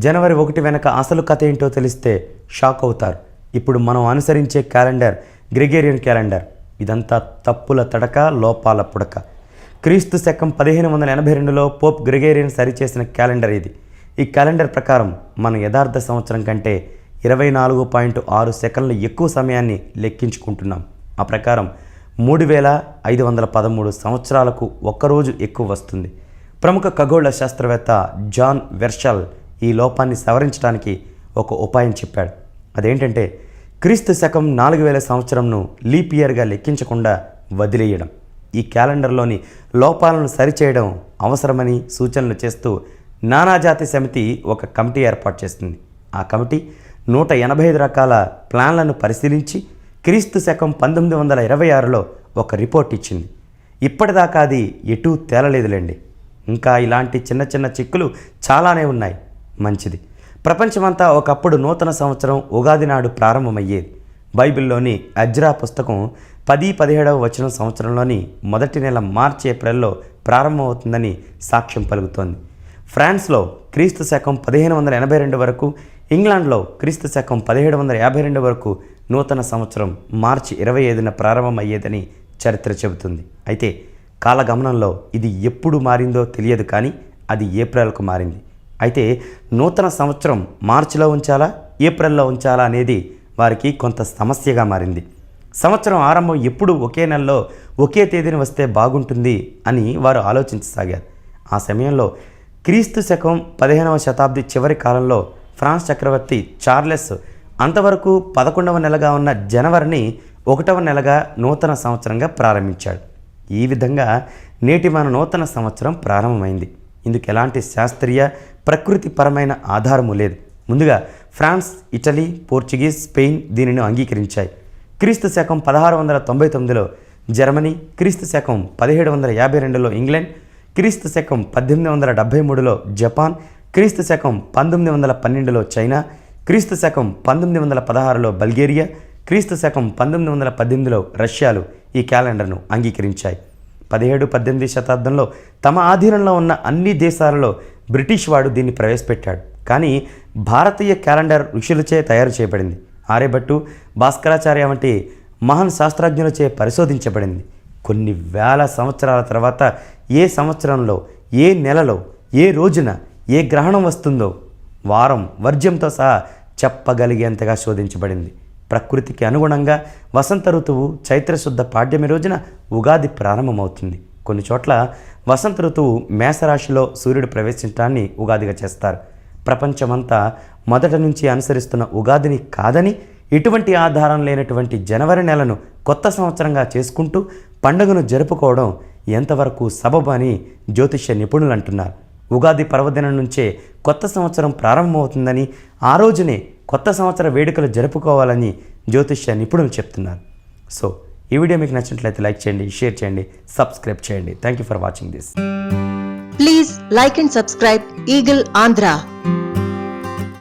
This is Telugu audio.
జనవరి 1 వెనక అసలు కథ ఏంటో తెలిస్తే షాక్ అవుతారు. ఇప్పుడు మనం అనుసరించే క్యాలెండర్ గ్రెగేరియన్ క్యాలెండర్. ఇదంతా తప్పుల తడక, లోపాల పుడక. క్రీస్తు శకం 1582లో పోప్ గ్రెగేరియన్ సరిచేసిన క్యాలెండర్ ఇది. ఈ క్యాలెండర్ ప్రకారం మనం యథార్థ సంవత్సరం కంటే 24.6 సెకండ్లు ఎక్కువ సమయాన్ని లెక్కించుకుంటున్నాం. ఆ ప్రకారం 3513 సంవత్సరాలకు ఒక్కరోజు ఎక్కువ వస్తుంది. ప్రముఖ ఖగోళ శాస్త్రవేత్త జాన్ వెర్షల్ ఈ లోపాన్ని సవరించడానికి ఒక ఉపాయం చెప్పాడు. అదేంటంటే క్రీస్తు శకం 4000 సంవత్సరంను లీప్ ఇయర్గా లెక్కించకుండా వదిలేయడం. ఈ క్యాలెండర్లోని లోపాలను సరిచేయడం అవసరమని సూచనలు చేస్తూ నానాజాతి సమితి ఒక కమిటీ ఏర్పాటు చేస్తుంది. ఆ కమిటీ 185 రకాల ప్లాన్లను పరిశీలించి క్రీస్తు శకం 1926లో ఒక రిపోర్ట్ ఇచ్చింది. ఇప్పటిదాకా అది ఎటూ తేలలేదులేండి. ఇంకా ఇలాంటి చిన్న చిన్న చిక్కులు చాలానే ఉన్నాయి. మంచిది. ప్రపంచమంతా ఒకప్పుడు నూతన సంవత్సరం ఉగాది నాడు ప్రారంభమయ్యేది. బైబిల్లోని అజ్రా పుస్తకం 10-17వ వచనం సంవత్సరంలోని మొదటి నెల మార్చి ఏప్రిల్లో ప్రారంభమవుతుందని సాక్ష్యం పలుకుతోంది. ఫ్రాన్స్లో క్రీస్తు శకం 1582 వరకు, ఇంగ్లాండ్లో క్రీస్తు శకం 1752 వరకు నూతన సంవత్సరం మార్చి 25న ప్రారంభమయ్యేదని చరిత్ర చెబుతుంది. అయితే కాలగమనంలో ఇది ఎప్పుడు మారిందో తెలియదు, కానీ అది ఏప్రిల్కు మారింది. అయితే నూతన సంవత్సరం మార్చిలో ఉంచాలా, ఏప్రిల్లో ఉంచాలా అనేది వారికి కొంత సమస్యగా మారింది. సంవత్సరం ఆరంభం ఎప్పుడు ఒకే నెలలో ఒకే తేదీన వస్తే బాగుంటుంది అని వారు ఆలోచించసాగారు. ఆ సమయంలో క్రీస్తు శకం 15వ శతాబ్ది చివరి కాలంలో ఫ్రాన్స్ చక్రవర్తి చార్లెస్ అంతవరకు 11వ నెలగా ఉన్న జనవరిని 1వ నెలగా నూతన సంవత్సరంగా ప్రారంభించాడు. ఈ విధంగా నేటి మన నూతన సంవత్సరం ప్రారంభమైంది. ఇందుకు ఎలాంటి శాస్త్రీయ ప్రకృతిపరమైన ఆధారము లేదు. ముందుగా ఫ్రాన్స్, ఇటలీ, పోర్చుగీస్, స్పెయిన్ దీనిని అంగీకరించాయి. క్రీస్తు శకం 1699లో జర్మనీ, క్రీస్తు శకం 1752లో ఇంగ్లాండ్, క్రీస్తు శకం 1873లో జపాన్, క్రీస్తు శకం 1912లో చైనా, క్రీస్తు శకం 1916లో బల్గేరియా, క్రీస్తు శకం 1918లో రష్యాలు ఈ క్యాలెండర్ను అంగీకరించాయి. 17-18 శతాబ్దంలో తమ ఆధీనంలో ఉన్న అన్ని దేశాలలో బ్రిటిష్ వాడు దీన్ని ప్రవేశపెట్టాడు. కానీ భారతీయ క్యాలెండర్ ఋషులచే తయారు చేయబడింది. ఆర్యభట్టు, భాస్కరాచార్య వంటి మహాన్ శాస్త్రజ్ఞులచే పరిశోధించబడింది. కొన్ని వేల సంవత్సరాల తర్వాత ఏ సంవత్సరంలో, ఏ నెలలో, ఏ రోజున ఏ గ్రహణం వస్తుందో వారం, వర్జ్యంతో సహా చెప్పగలిగేంతగా శోధించబడింది. ప్రకృతికి అనుగుణంగా వసంత ఋతువు చైత్రశుద్ధ పాడ్యమి రోజున ఉగాది ప్రారంభమవుతుంది. కొన్ని చోట్ల వసంత ఋతువు మేషరాశిలో సూర్యుడు ప్రవేశించడాన్ని ఉగాదిగా చేస్తారు. ప్రపంచమంతా మొదటి నుంచి అనుసరిస్తున్న ఉగాదిని కాదని, ఎటువంటి ఆధారం లేనటువంటి జనవరి నెలను కొత్త సంవత్సరంగా చేసుకుంటూ పండుగను జరుపుకోవడం ఎంతవరకు సబబు అని జ్యోతిష్య నిపుణులు అంటున్నారు. ఉగాది పర్వదినం నుంచే కొత్త సంవత్సరం ప్రారంభమవుతుందని, ఆ రోజునే కొత్త సంవత్సర వేడుకలు జరుపుకోవాలని జ్యోతిష్య నిపుణులు చెప్తున్నారు. సో ఈ వీడియో మీకు నచ్చినట్లయితే లైక్ చేయండి, షేర్ చేయండి, సబ్స్క్రైబ్ చేయండి. Thank you for watching this. Please like and subscribe Eagle Andhra.